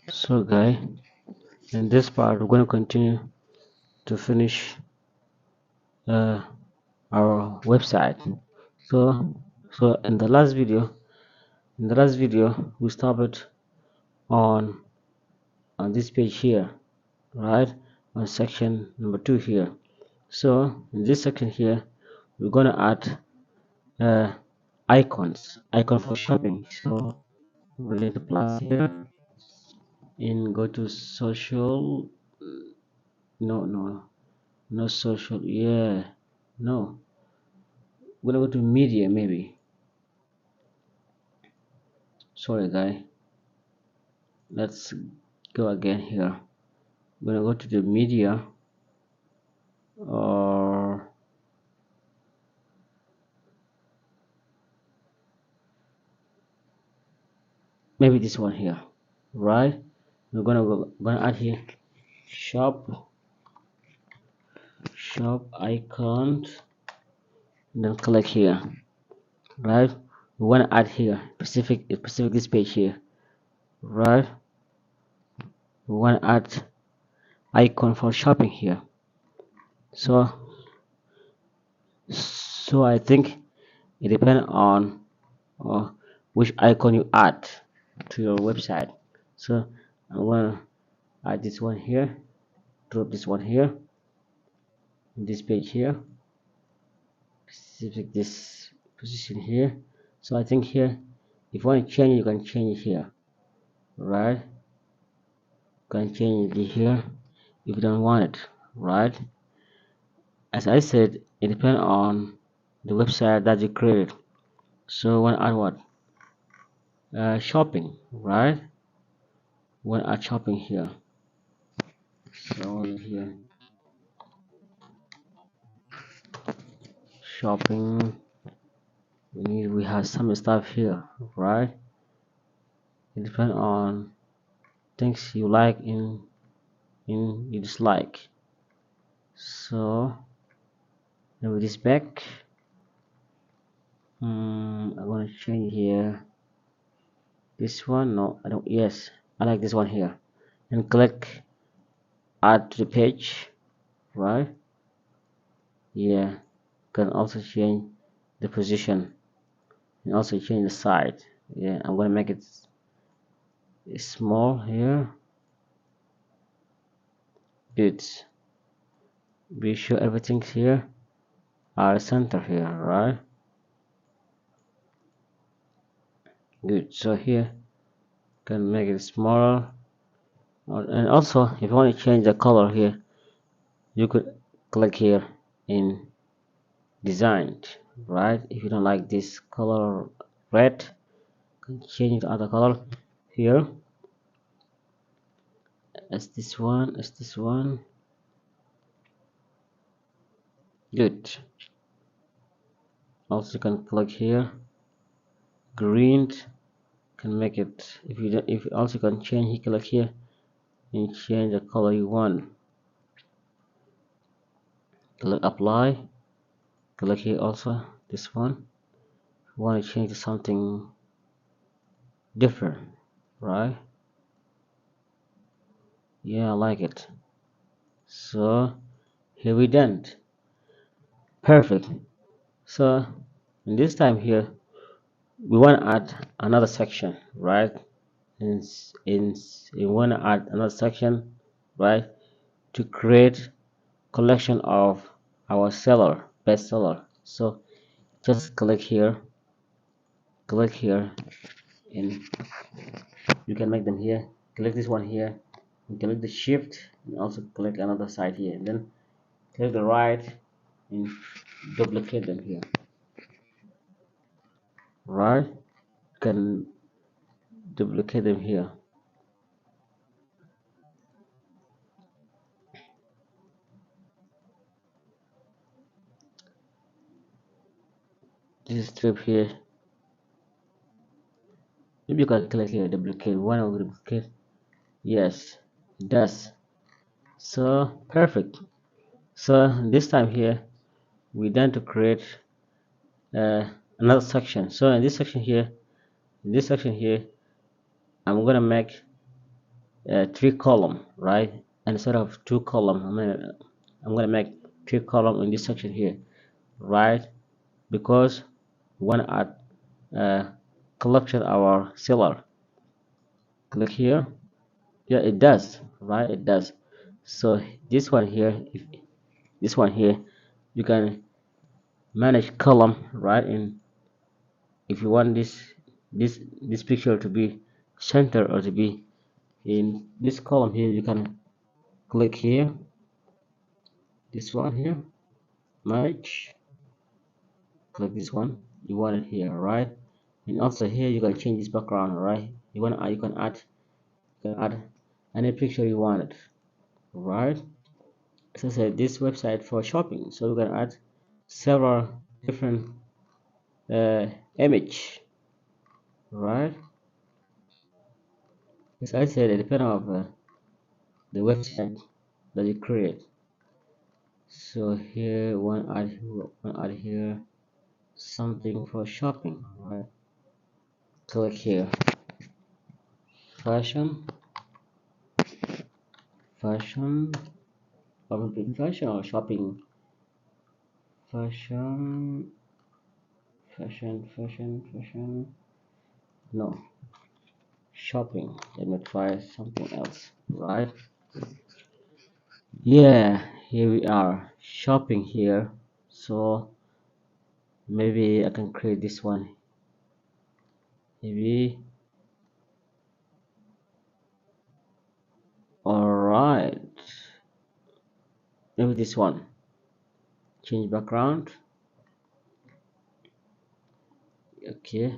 So guys, in this part we're going to continue to finish uh, our website. So so in the last video we stopped on on this page here, right, on section number 2 here. So in this section here we're going to add uh, icon for shopping. So relate the plus here and go to social. No social, yeah, no, we're gonna go to media maybe. Sorry guy, let's go again here. We're gonna go to the media, or maybe this one here, right? We're gonna add here shop icon, then click here, right? We want to add here specific this page here, right? We want to add icon for shopping here. So I think it depends on uh, which icon you add to your website. So I'm gonna add this one here, drop this one here, this page here, specific this position here. So I think here, if you want to change, you can change it here, right? You can change it here if you don't want it, right? As I said, it depends on the website that you created. So when I add what? Shopping, right? When I add shopping here. So here, shopping. We have some stuff here, right? It depends on things you like in you dislike. So with this back, I'm gonna change here. This one, no, I don't. Yes, I like this one here. And click add to the page, right? Yeah, can also change the position and also change the side. Yeah, I'm gonna make it small here. Good. Be sure everything here are center here, right? Good. So here can make it smaller, and also if you want to change the color here, you could click here in design, right? If you don't like this color red, you can change the other color here, as this one. Good. Also you can click here green, can make it. If you don't, if also you can change, you click here and change the color you want. Click apply, click here also this one. Want to change to something different, right? Yeah, I like it. So here we done. Perfect. So in this time here we want to add another section, right? In we want to add another section, right, to create collection of our seller bestseller. So just click here, and you can make them here. Click this one here, and click the shift, and also click another side here, and then click the right and duplicate them here, right? You can duplicate them here. This strip here, maybe you can click here, duplicate one of the duplicate. Yes, it does. So perfect. So this time here we done to create uh, another section. So in this section here I'm gonna make three column, right? Instead of two column, I'm gonna make three column in this section here, right? Because we want to add collection our seller. Click here. Yeah, it does, right? It does. So this one here, if this one here, you can manage column, right? And if you want this picture to be center or to be in this column here, you can click here, this one here, manage, click this one, you want it here, right? And also here you can change this background, right? You can add any picture you wanted, right? As I said, this website for shopping, so we can add several different uh, image, right? As I said, it depends on the website that you create. So here one add here something for shopping, right? Click here, fashion, fashion, fashion or shopping, fashion, fashion. No, shopping. Let me try something else, right? Yeah, here we are, shopping here. So maybe I can create this one. Maybe. All right. Maybe this one. Change background. Okay.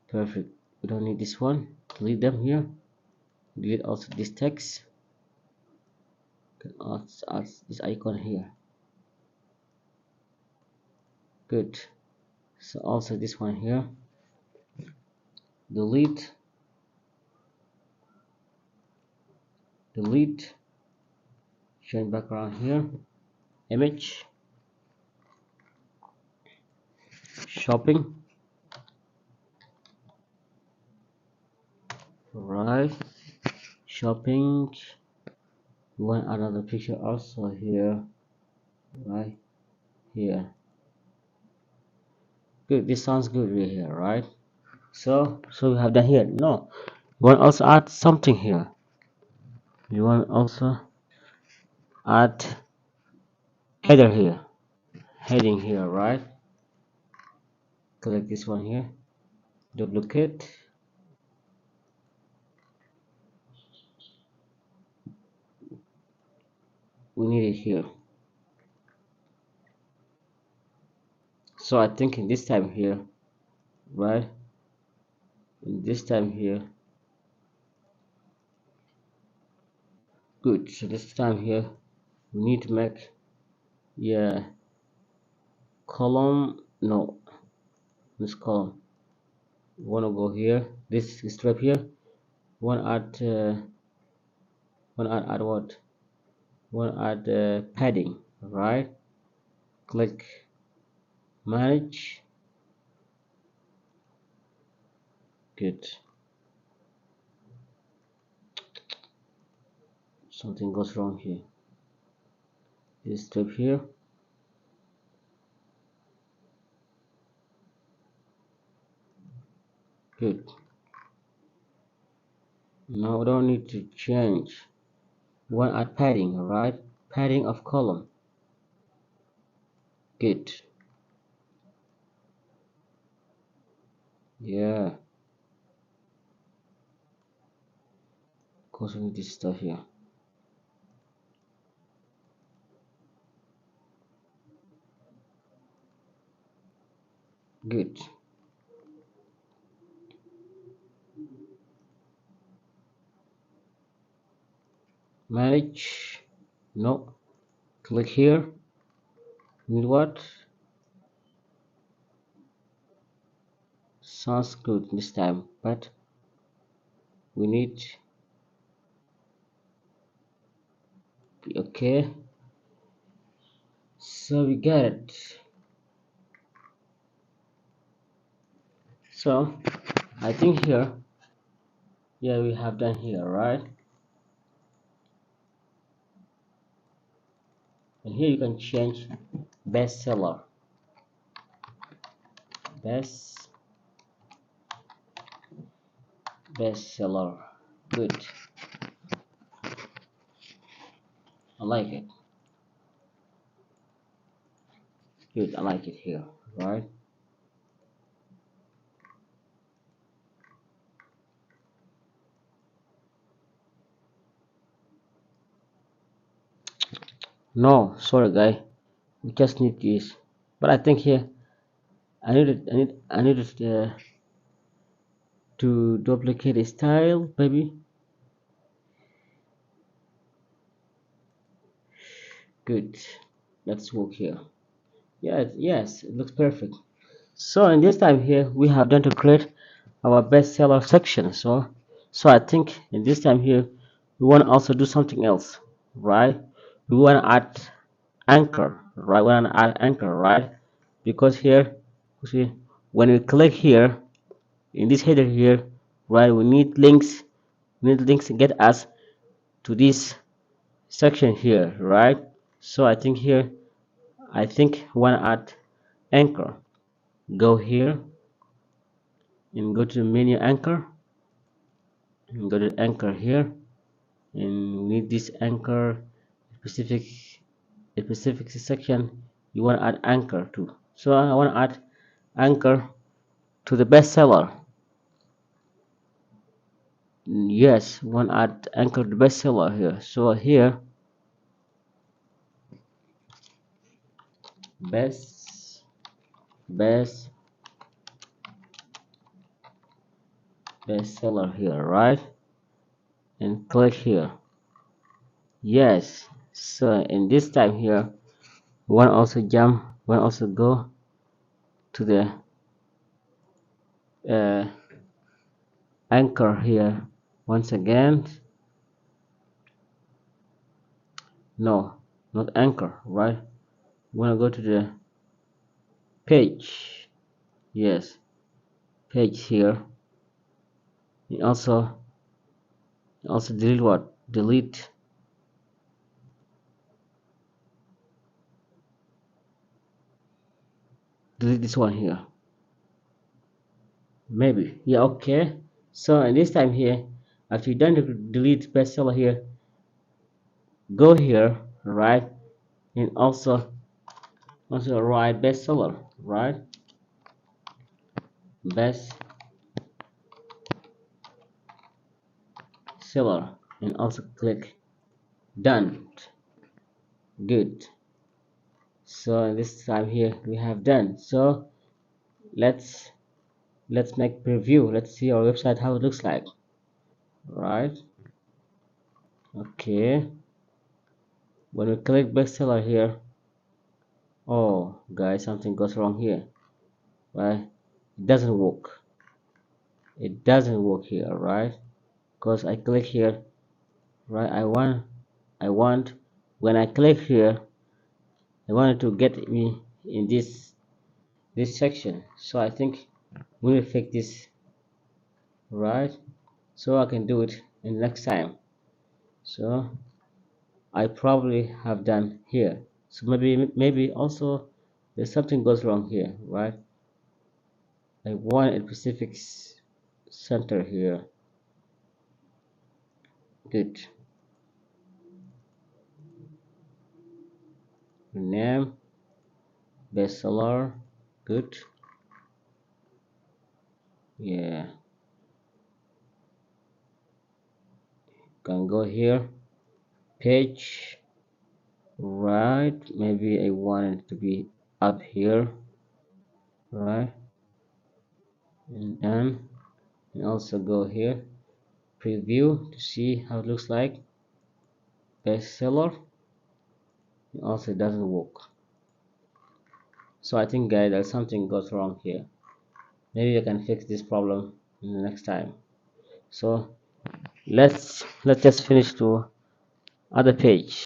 Perfect. We don't need this one. Delete them here. Delete also this text. Add this icon here. Good. So also this one here. Delete. Delete. Change background here. Image. Shopping. Right. Shopping. We want another picture also here. Right here. Good. This sounds good right here, right? So we have done here. No, you want also add something here. You want also add header here, heading here, right? Click this one here, duplicate. We need it here. So I think in this time here, right? In this time here, good. So this time here, we need to make, yeah, column. No, this column. We want to go here. This strip here. Want add what? Want add padding, right? Click manage. Good. Something goes wrong here. This strip here. Good. Now we don't need to change. One add padding, right? Padding of column. Good. Yeah. Of course we need this stuff here. Good. Manage. No. Click here. Need what? Sounds good this time, but we need, okay. So we got it. So I think here Yeah, we have done here, right? And here you can change bestseller. Best bestseller. Good. I like it. Good. I like it here, right? No, sorry, guy. We just need this. But I think here I needed to duplicate a style, maybe. Good. Let's work here. Yes, it looks perfect. So in this time here, we have done to create our bestseller section. So I think in this time here, we want to also do something else, right? We want to add anchor, right? We want to add anchor, right? Because here, you see, when we click here in this header here, right? We need links. We need links to get us to this section here, right? So I think here, I think we want to add anchor. Go here and go to the menu anchor and go to anchor here, and we need this anchor specific a specific section you want to add anchor to. So I want to add anchor to the bestseller. Yes, we want to add anchor to the bestseller here. So here, best best bestseller here, right? And click here. Yes. So in this time here, we want to also jump. We want to also go to the uh, anchor here once again. No, not anchor, right? We want to go to the page. Yes, page here. And also delete what? Delete this one here. Maybe. Yeah, okay. So in this time here, after you done the delete bestseller here, go here, right? And also write bestseller, right? Bestseller, and also click done. Good. So this time here we have done. So let's make preview. Let's see our website how it looks like, right? Okay, when we click bestseller here, oh guys, something goes wrong here, right? It doesn't work. It doesn't work here, right? Because I click here, right? I want when I click here, I wanted to get me in this section. So I think we will fix this, right? So I can do it in next time. So I probably have done here. So maybe also there's something goes wrong here, right? I want a specific center here. Good. Name bestseller. Good. Yeah. Can go here. Page. Right. Maybe I want it to be up here. Right. And then and also go here. Preview to see how it looks like. Bestseller. Also it doesn't work. So I think guys there's something goes wrong here. Maybe I can fix this problem in the next time. So let's just finish to other page.